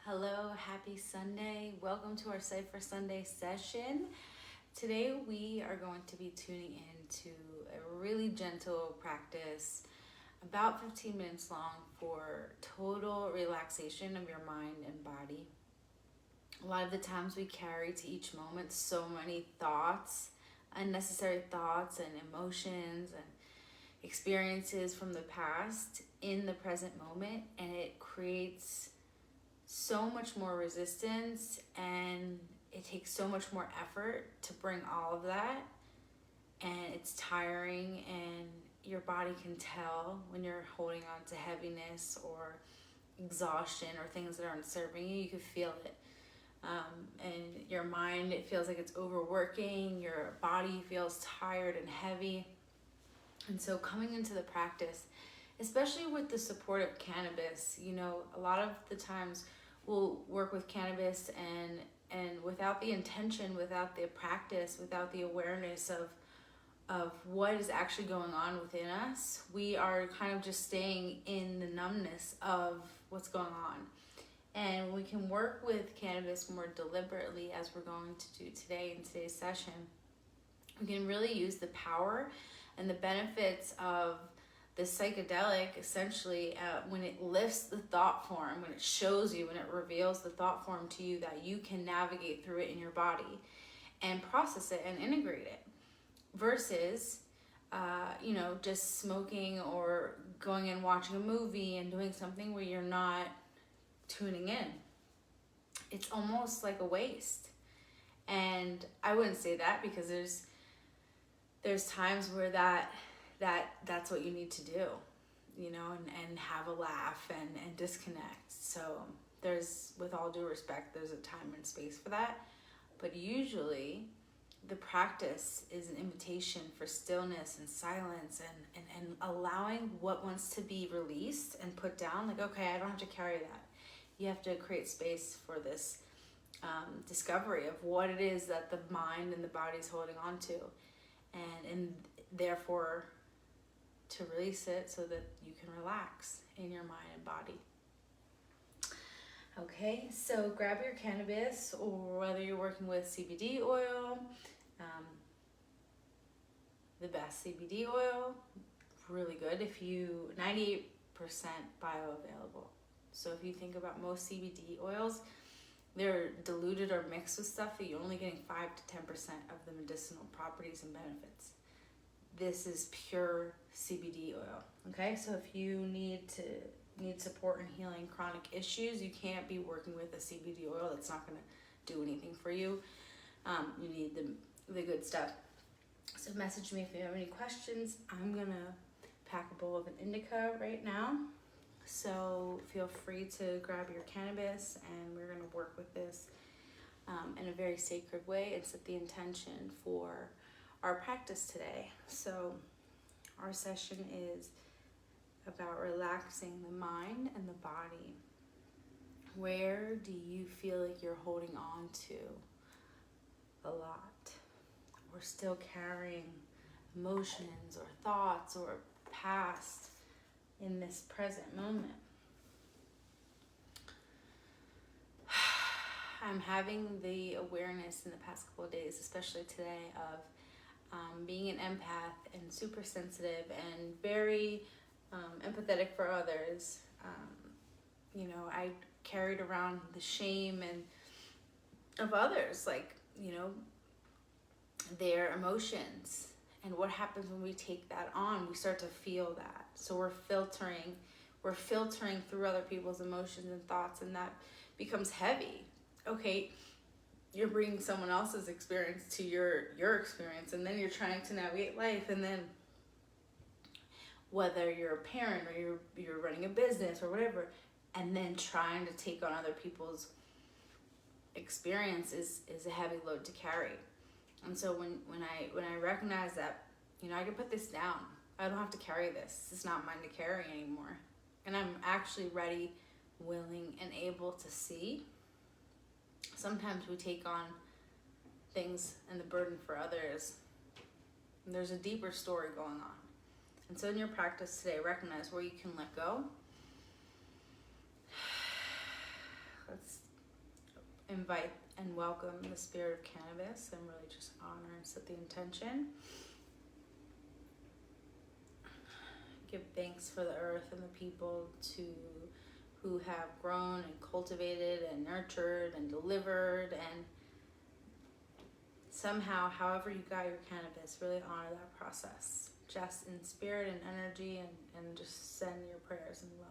Hello, happy Sunday. Welcome to our Cypher Sunday session. Today we are going to be tuning into a really gentle practice, about 15 minutes long, for total relaxation of your mind and body. A lot of the times we carry to each moment so many thoughts, unnecessary thoughts and emotions and experiences from the past in the present moment, and it creates so much more resistance, and it takes so much more effort to bring all of that, and it's tiring, and your body can tell when you're holding on to heaviness or exhaustion or things that aren't serving you. You can feel it, and your mind, it feels like it's overworking, your body feels tired and heavy. And so coming into the practice, especially with the support of cannabis, a lot of the times we'll work with cannabis and without the intention, without the practice, without the awareness of what is actually going on within us, we are kind of just staying in the numbness of what's going on. And we can work with cannabis more deliberately, as we're going to do today in today's session. We can really use the power and the benefits of the psychedelic, essentially, when it lifts the thought form, when it shows you, when it reveals the thought form to you, that you can navigate through it in your body and process it and integrate it, versus just smoking or going and watching a movie and doing something where you're not tuning in. It's almost like a waste. And I wouldn't say that, because there's times where that's what you need to do, and have a laugh and disconnect. So there's, with all due respect, there's a time and space for that. But usually the practice is an invitation for stillness and silence and allowing what wants to be released and put down. Like, okay, I don't have to carry that. You have to create space for this discovery of what it is that the mind and the body is holding on to, and therefore to release it so that you can relax in your mind and body. Okay, so grab your cannabis, or whether you're working with CBD oil, the best CBD oil, really good. 98% bioavailable. So if you think about most CBD oils, they're diluted or mixed with stuff that you're only getting 5 to 10% of the medicinal properties and benefits. This is pure CBD oil. Okay, so if you need support in healing chronic issues, you can't be working with a CBD oil that's not going to do anything for you. You need the good stuff. So message me if you have any questions. I'm gonna pack a bowl of an indica right now, so feel free to grab your cannabis, and we're gonna work with this in a very sacred way and set the intention for our practice today. So our session is about relaxing the mind and the body. Where do you feel like you're holding on to a lot, or still carrying emotions or thoughts or past in this present moment? I'm having the awareness in the past couple of days, especially today, of being an empath and super sensitive and very empathetic for others. I carried around the shame and of others, like, their emotions. And what happens when we take that on? We start to feel that. So we're filtering through other people's emotions and thoughts, and that becomes heavy. Okay, you're bringing someone else's experience to your experience, and then you're trying to navigate life, and then whether you're a parent or you're running a business or whatever, and then trying to take on other people's experience is a heavy load to carry. And so when I recognize that, I can put this down. I don't have to carry this. It's not mine to carry anymore. And I'm actually ready, willing, and able to see. Sometimes we take on things and the burden for others, and there's a deeper story going on. And so in your practice today, recognize where you can let go. Let's invite and welcome the spirit of cannabis and really just honor and set the intention. Give thanks for the earth and the people who have grown and cultivated and nurtured and delivered, and somehow, however you got your cannabis, really honor that process. Just in spirit and energy, and just send your prayers and love.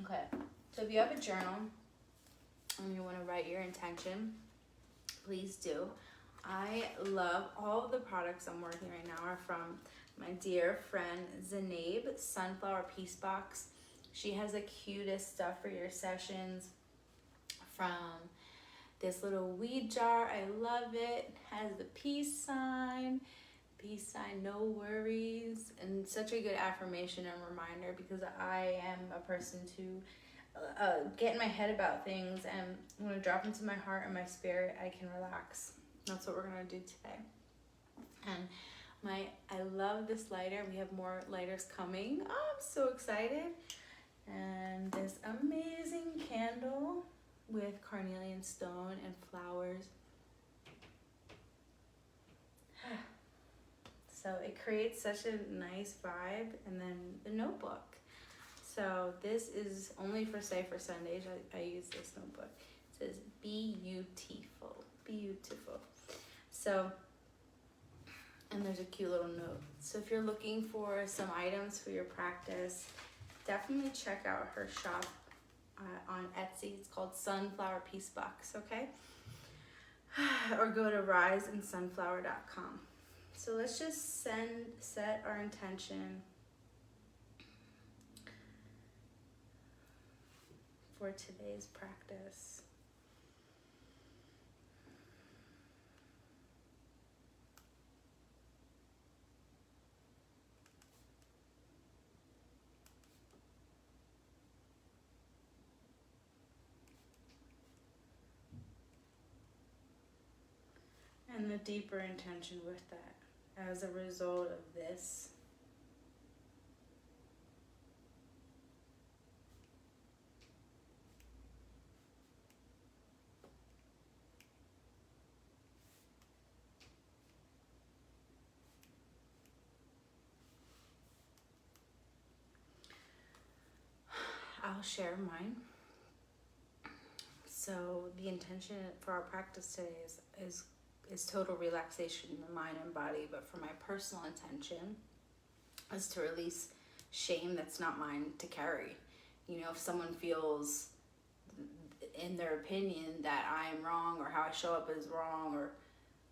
Okay, so if you have a journal and you want to write your intention, please do. I love all of the products I'm working right now are from my dear friend Zainab, Sunflower Peace Box. She has the cutest stuff for your sessions, from this little weed jar. I love it. Has the peace sign, no worries, and such a good affirmation and reminder, because I am a person to get in my head about things, and when I drop into my heart and my spirit, I can relax. That's what we're gonna do today. And I love this lighter. We have more lighters coming. Oh, I'm so excited. And this amazing candle with carnelian stone and flowers. So it creates such a nice vibe. And then the notebook. So this is only for Cypher Sundays. I use this notebook. It says beautiful, beautiful. So, and there's a cute little note. So if you're looking for some items for your practice, definitely check out her shop on Etsy. It's called Sunflower Peace Box, okay? Or go to riseandsunflower.com. So let's just set our intention for today's practice. And the deeper intention with that, as a result of this, I'll share mine. So the intention for our practice today is total relaxation in the mind and body, but for my personal intention is to release shame that's not mine to carry. You know, if someone feels in their opinion that I am wrong, or how I show up is wrong,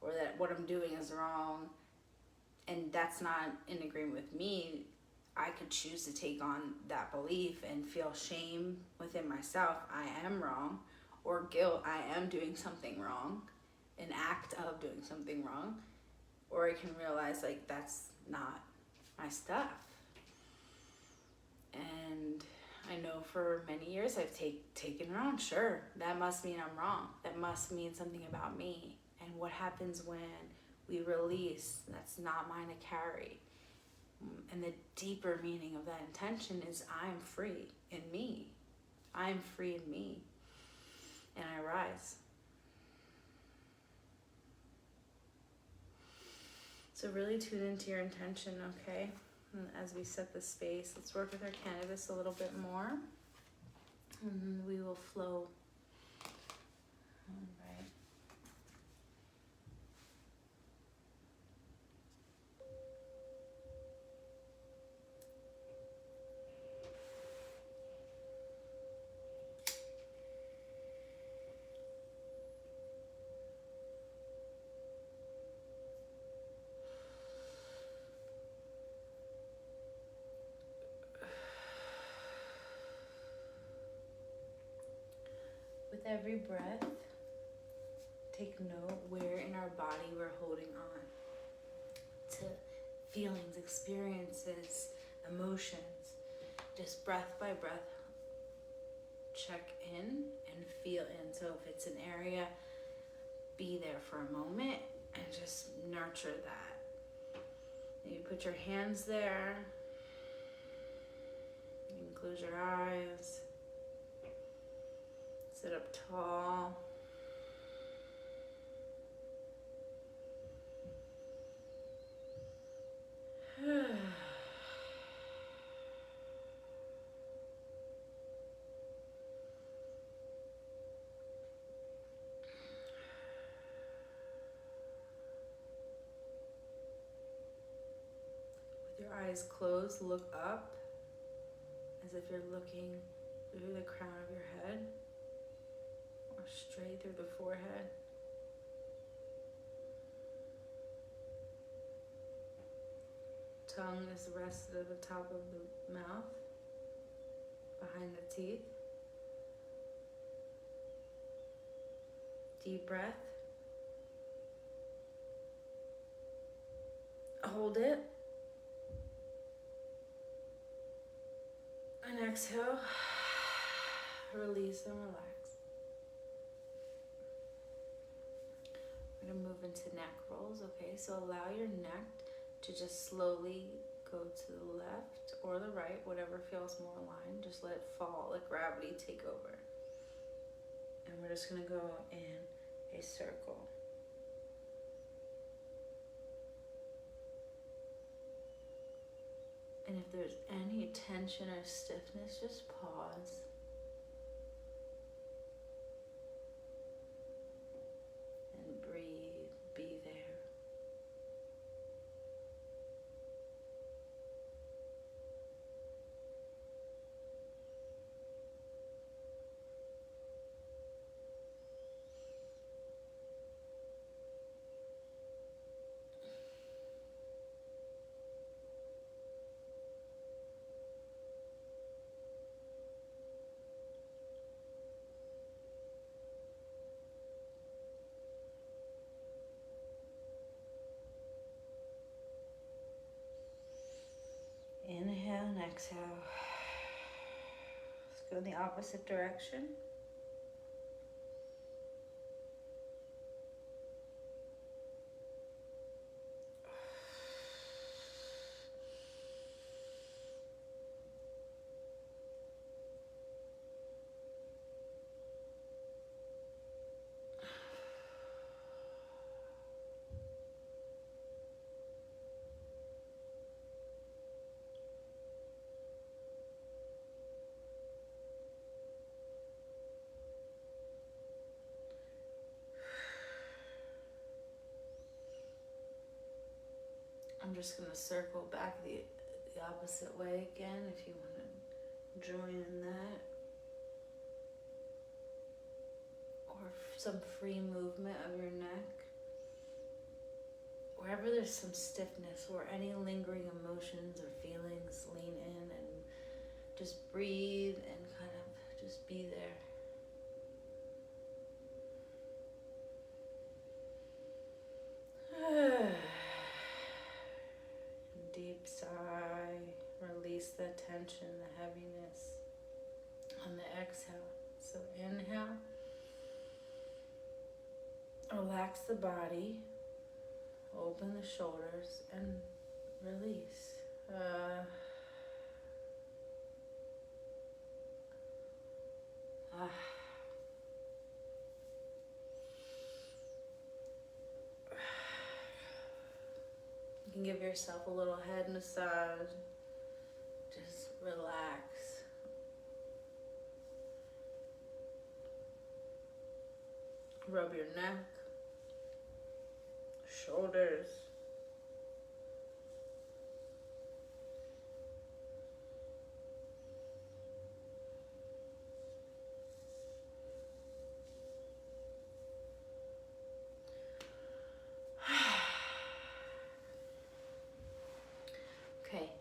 or that what I'm doing is wrong, and that's not in agreement with me, I could choose to take on that belief and feel shame within myself. I am wrong, or guilt. I am doing something wrong, an act of doing something wrong, or I can realize like that's not my stuff. And I know for many years I've taken it on. Sure, that must mean I'm wrong. That must mean something about me. And what happens when we release that's not mine to carry? And the deeper meaning of that intention is I'm free in me. I'm free in me. And I rise. So really tune into your intention, okay? And as we set the space, let's work with our cannabis a little bit more. And then we will flow. All right. With every breath, take note where in our body we're holding on to feelings, experiences, emotions. just breath by breath, check in and feel in. So if it's an area, be there for a moment and just nurture that. Maybe put your hands there. You can close your eyes. Sit up tall. With your eyes closed, look up as if you're looking through the crown of your head or straight through the forehead. Tongue is rested at the top of the mouth, behind the teeth. Deep breath. Hold it. And exhale. Release and relax. We're going to move into neck rolls, okay? So allow your neck to just slowly go to the left or the right, whatever feels more aligned. Just let it fall, let gravity take over. And we're just gonna go in a circle. And if there's any tension or stiffness, just pause. And breathe, be there. Inhale and exhale. Let's go in the opposite direction. I'm just going to circle back the opposite way again if you want to join in that. Or some free movement of your neck. Wherever there's some stiffness or any lingering emotions or feelings, lean in and just breathe and kind of just be there. Deep sigh, release the tension, the heaviness on the exhale. So inhale, relax the body, open the shoulders and release. You can give yourself a little head massage. Just relax. Rub your neck, shoulders. Okay,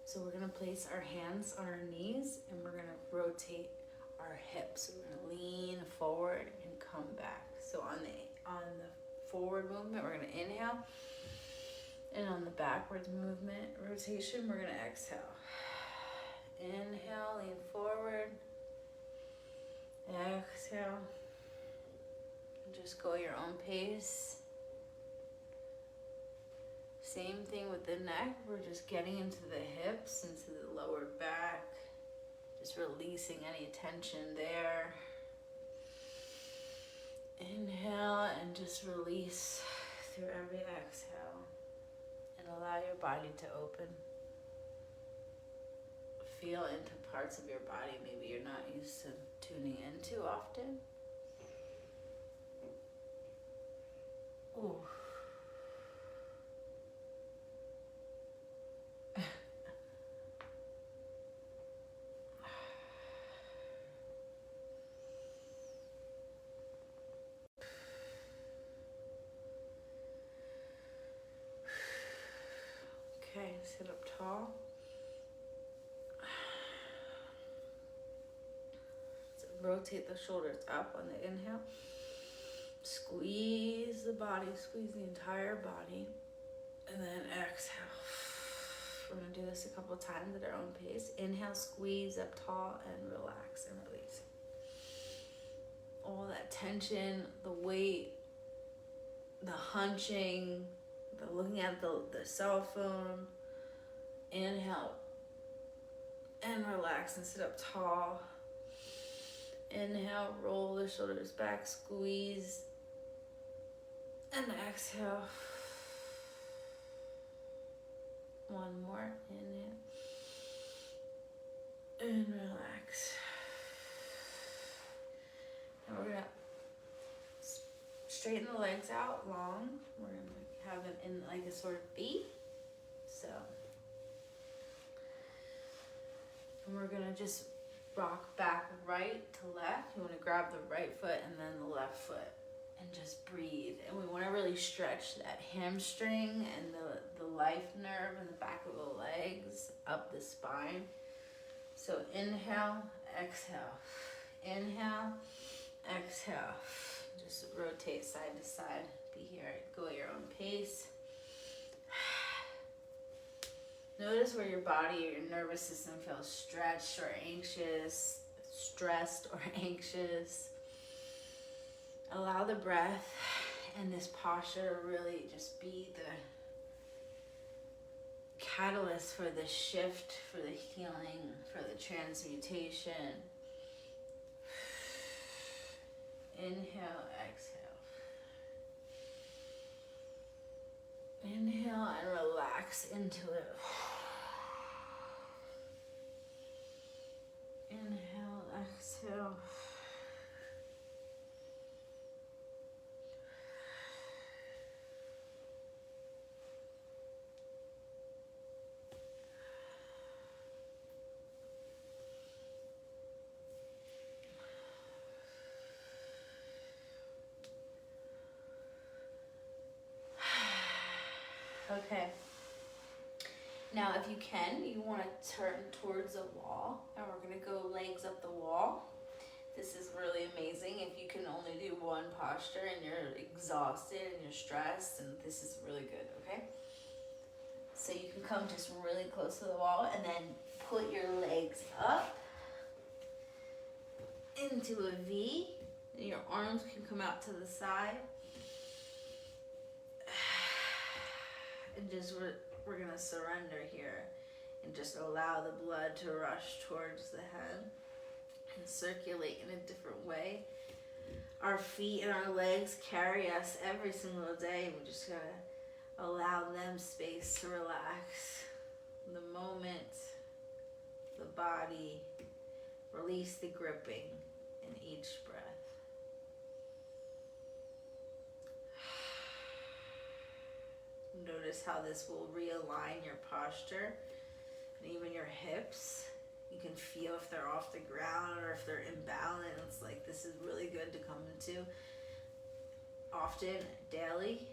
so we're gonna place our hands on our knees and we're gonna rotate our hips. So we're gonna lean forward and come back. So on the forward movement, we're gonna inhale. And on the backwards movement, rotation, we're gonna exhale. Inhale, lean forward. Exhale. Just go your own pace. Same thing with the neck. We're just getting into the hips, into the lower back. Just releasing any tension there. Inhale and just release through every exhale. And allow your body to open. Feel into parts of your body maybe you're not used to tuning into often. Ooh. Okay, sit up tall. So rotate the shoulders up on the inhale. Squeeze the body, squeeze the entire body. And then exhale. We're going to do this a couple times at our own pace. Inhale, squeeze up tall and relax and release. All that tension, the weight, the hunching, the looking at the cell phone. Inhale and relax and sit up tall. Inhale, roll the shoulders back, squeeze. And exhale. One more. Inhale. And relax. And we're going to straighten the legs out long. We're going to have them in like a sort of V. So. And we're going to just rock back right to left. You want to grab the right foot and then the left foot. And just breathe. And we want to really stretch that hamstring and the life nerve in the back of the legs, up the spine. So inhale, exhale. Inhale, exhale. Just rotate side to side. Be here. Go at your own pace. Notice where your body or your nervous system feels stretched or anxious, stressed or anxious. Allow the breath and this posture to really just be the catalyst for the shift, for the healing, for the transmutation. Inhale, exhale. Inhale and relax into it. Inhale, exhale. Okay. Now, if you can, you want to turn towards the wall, and we're going to go legs up the wall. This is really amazing if you can only do one posture and you're exhausted and you're stressed, and this is really good, okay? So you can come just really close to the wall and then put your legs up into a V. Your arms can come out to the side. And just we're gonna surrender here and just allow the blood to rush towards the head and circulate in a different way. Our feet and our legs carry us every single day. We just gotta allow them space to relax. The moment, the body, release the gripping in each breath. Notice how this will realign your posture and even your hips. You can feel if they're off the ground or if they're imbalanced. Like, this is really good to come into often, daily.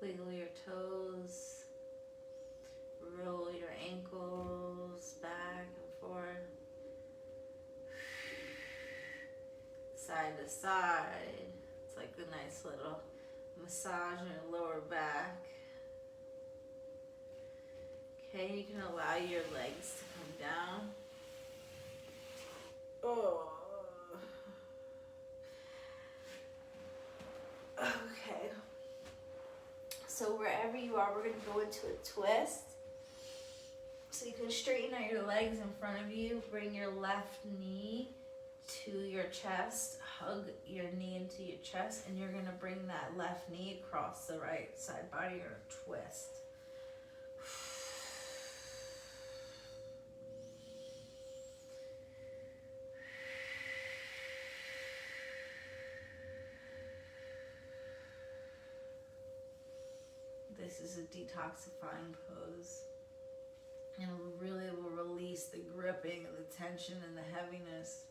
Wiggle your toes. Roll your ankles back and forth. Side to side. It's like a nice little massage in your lower back. Okay, you can allow your legs to come down. Oh. Okay. So wherever you are, we're going to go into a twist. So you can straighten out your legs in front of you. Bring your left knee to your chest. Hug your knee into your chest. And you're going to bring that left knee across the right side body or twist. This is a detoxifying pose. And it really will release the gripping and the tension and the heaviness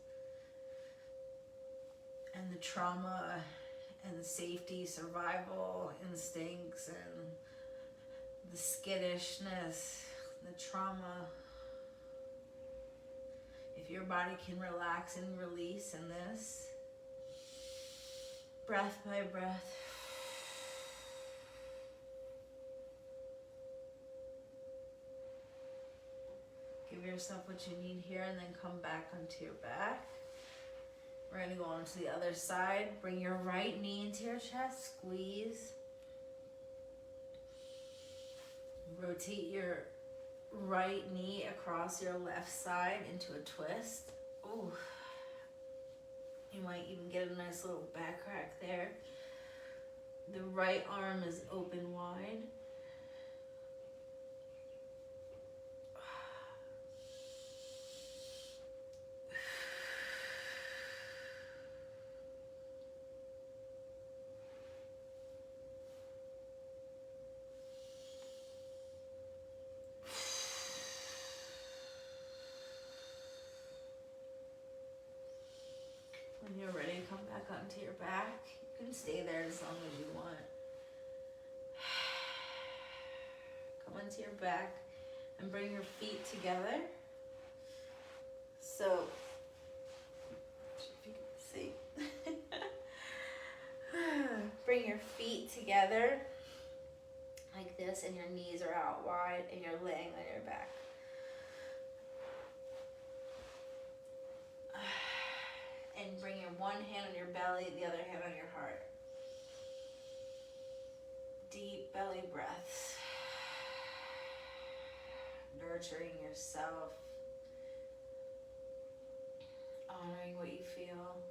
and the trauma and the safety, survival instincts and the skittishness, the trauma. If your body can relax and release in this, breath by breath, give yourself what you need here and then come back onto your back. We're going to go on to the other side. Bring your right knee into your chest. Squeeze. Rotate your right knee across your left side into a twist. Ooh. You might even get a nice little back crack there. The right arm is open wide. When you're ready to come back onto your back, you can stay there as long as you want. Come onto your back and bring your feet together. So, if you can see, bring your feet together like this, and your knees are out wide, and you're laying on your back. And bring your one hand on your belly, the other hand on your heart. Deep belly breaths. Nurturing yourself. Honoring what you feel.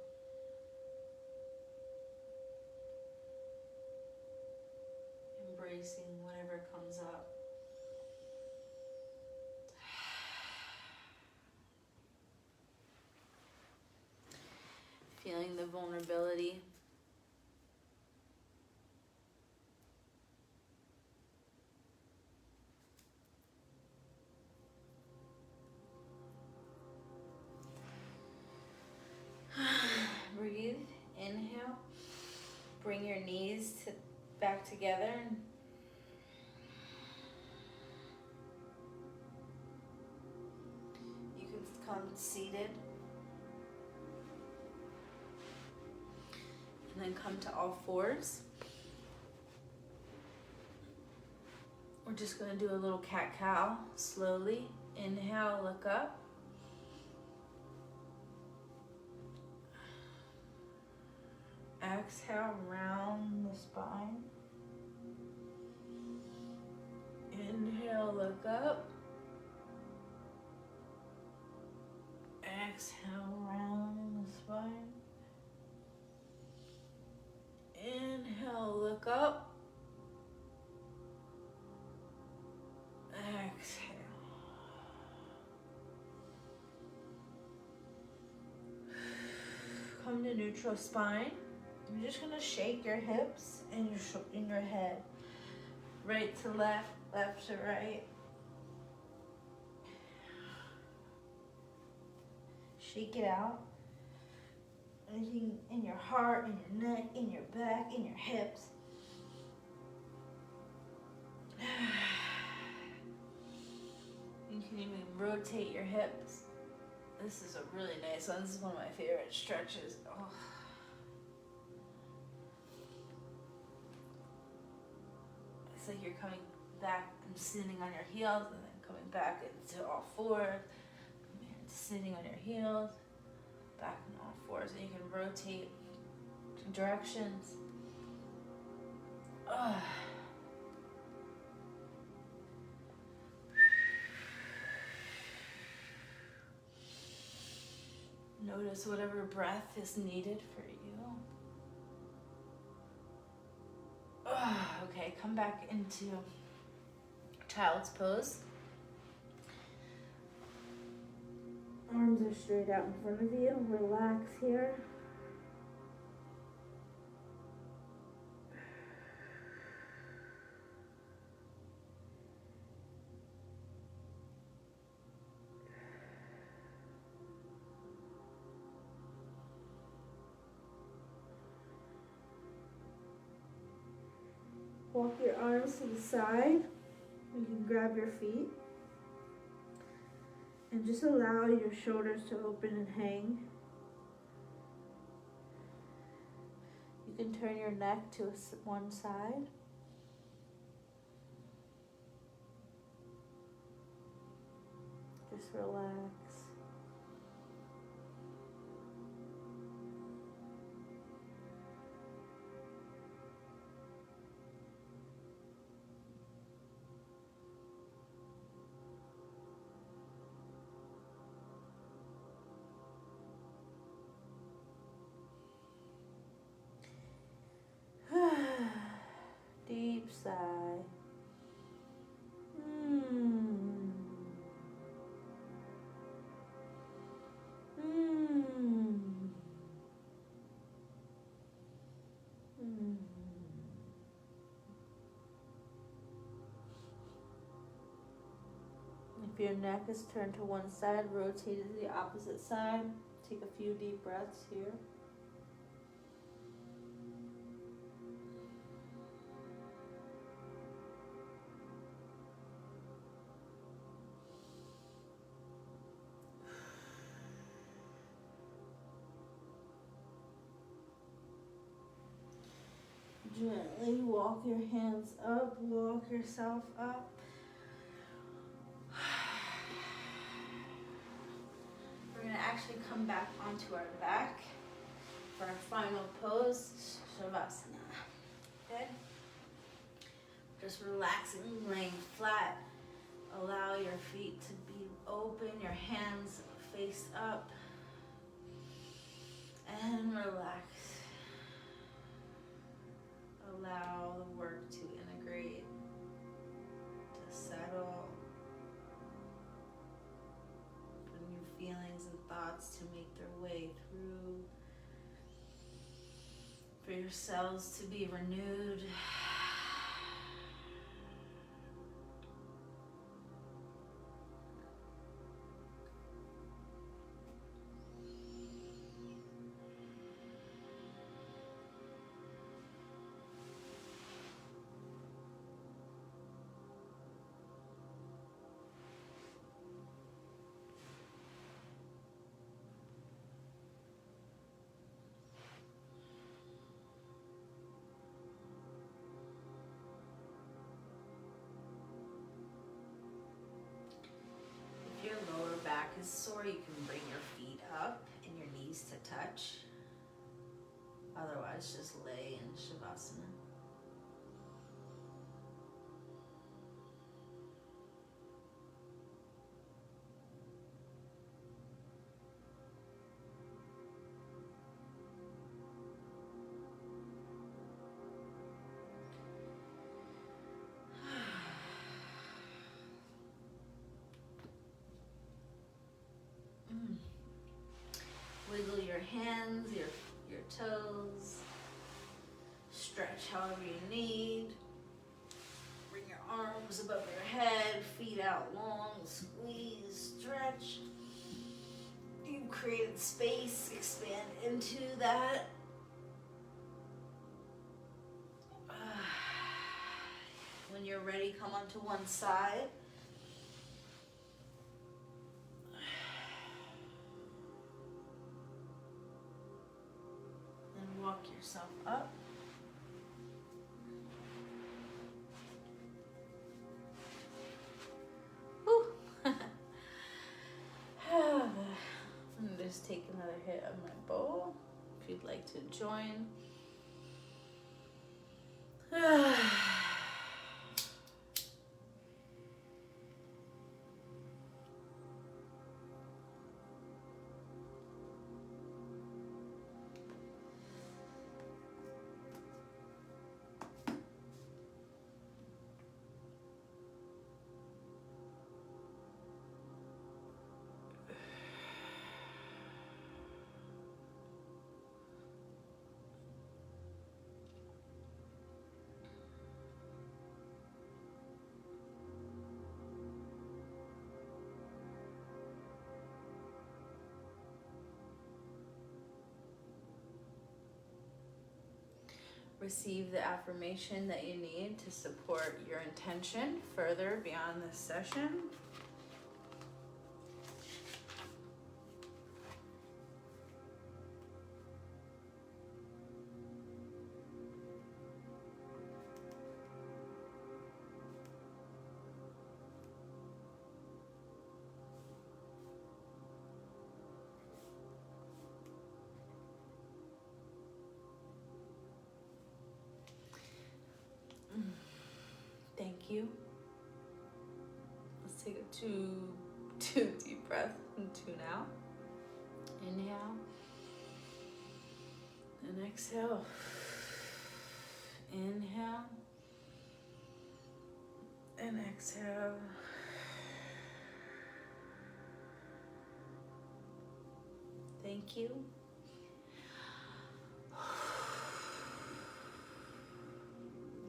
Embracing whatever comes up. Feeling the vulnerability. Breathe. Inhale. Bring your knees back together. You can come seated. And then come to all fours. We're just going to do a little cat-cow slowly. Inhale, look up. Exhale, round the spine. Inhale, look up. Exhale, round the spine. Inhale, look up. Exhale. Come to neutral spine. You're just going to shake your hips and your head. Right to left, left to right. Shake it out. Anything in your heart, in your neck, in your back, in your hips. You can even rotate your hips. This is a really nice one. This is one of my favorite stretches. Oh. It's like you're coming back and sitting on your heels and then coming back into all fours, sitting on your heels, back in all fours, and you can rotate directions. Ugh. Notice whatever breath is needed for you. Ugh. Okay, come back into child's pose. Arms are straight out in front of you. Relax here. Walk your arms to the side. You can grab your feet. And just allow your shoulders to open and hang. You can turn your neck to one side. Just relax. Deep sigh. If your neck is turned to one side, rotate it to the opposite side. Take a few deep breaths here. Gently walk your hands up, walk yourself up. We're going to actually come back onto our back for our final pose, Shavasana. Okay? Just relaxing, laying flat. Allow your feet to be open, your hands face up, and relax. Allow the work to integrate, to settle, for new feelings and thoughts to make their way through, for your cells to be renewed. If your lower back is sore, you can bring your feet up and your knees to touch. Otherwise, just lay in Shavasana. Wiggle your hands, your toes. Stretch however you need. Bring your arms above your head, feet out long, squeeze, stretch. You've created space, expand into that. When when you're ready, come onto one side. And walk yourself up. Whew. And just take another hit of my bowl if you'd like to join. Receive the affirmation that you need to support your intention further beyond this session. Thank you. Let's take a two deep breaths and two now. Inhale and exhale. Inhale and exhale. Thank you.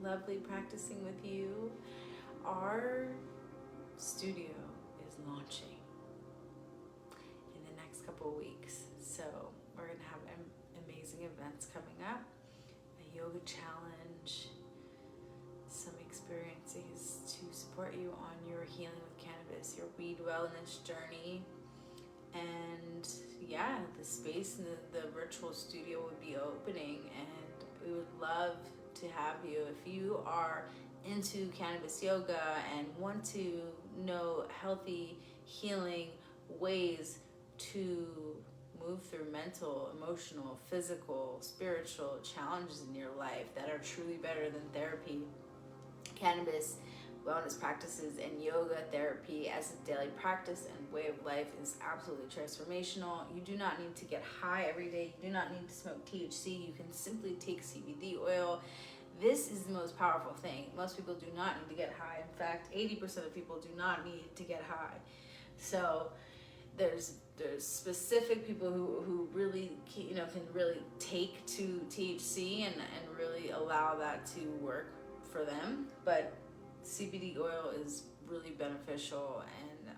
Lovely practicing with you. Our studio is launching in the next couple of weeks. So we're gonna have amazing events coming up, a yoga challenge, some experiences to support you on your healing with cannabis, your weed wellness journey. And yeah, the space in the virtual studio would be opening, and we would love to have you. If you are into cannabis yoga and want to know healthy healing ways to move through mental, emotional, physical, spiritual challenges in your life that are truly better than therapy, cannabis wellness practices and yoga therapy as a daily practice and way of life is absolutely transformational. You do not need to get high every day. You do not need to smoke THC. You can simply take CBD oil. This is the most powerful thing. Most people do not need to get high. In fact, 80% of people do not need to get high. So there's specific people who really can really take to THC and really allow that to work for them. But CBD oil is really beneficial and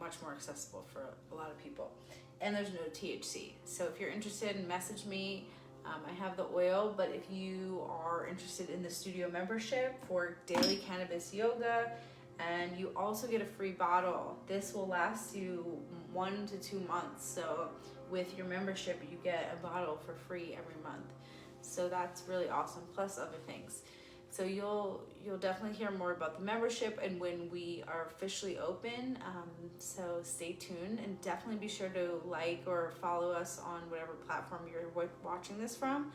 much more accessible for a lot of people. And there's no THC. So if you're interested, message me. I have the oil, but if you are interested in the studio membership for daily cannabis yoga, and you also get a free bottle. This will last you 1 to 2 months. So with your membership, you get a bottle for free every month. So that's really awesome, plus other things. So you'll definitely hear more about the membership and when we are officially open. So stay tuned, and definitely be sure to like or follow us on whatever platform you're watching this from,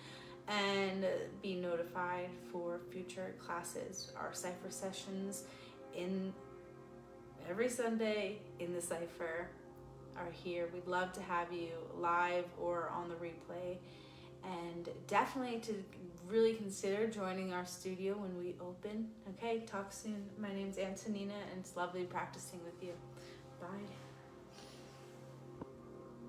and be notified for future classes. Our Cypher sessions in every Sunday in the Cypher are here. We'd love to have you live or on the replay, and definitely to really consider joining our studio when we open. Okay, talk soon. My name's Antonina, and it's lovely practicing with you. Bye.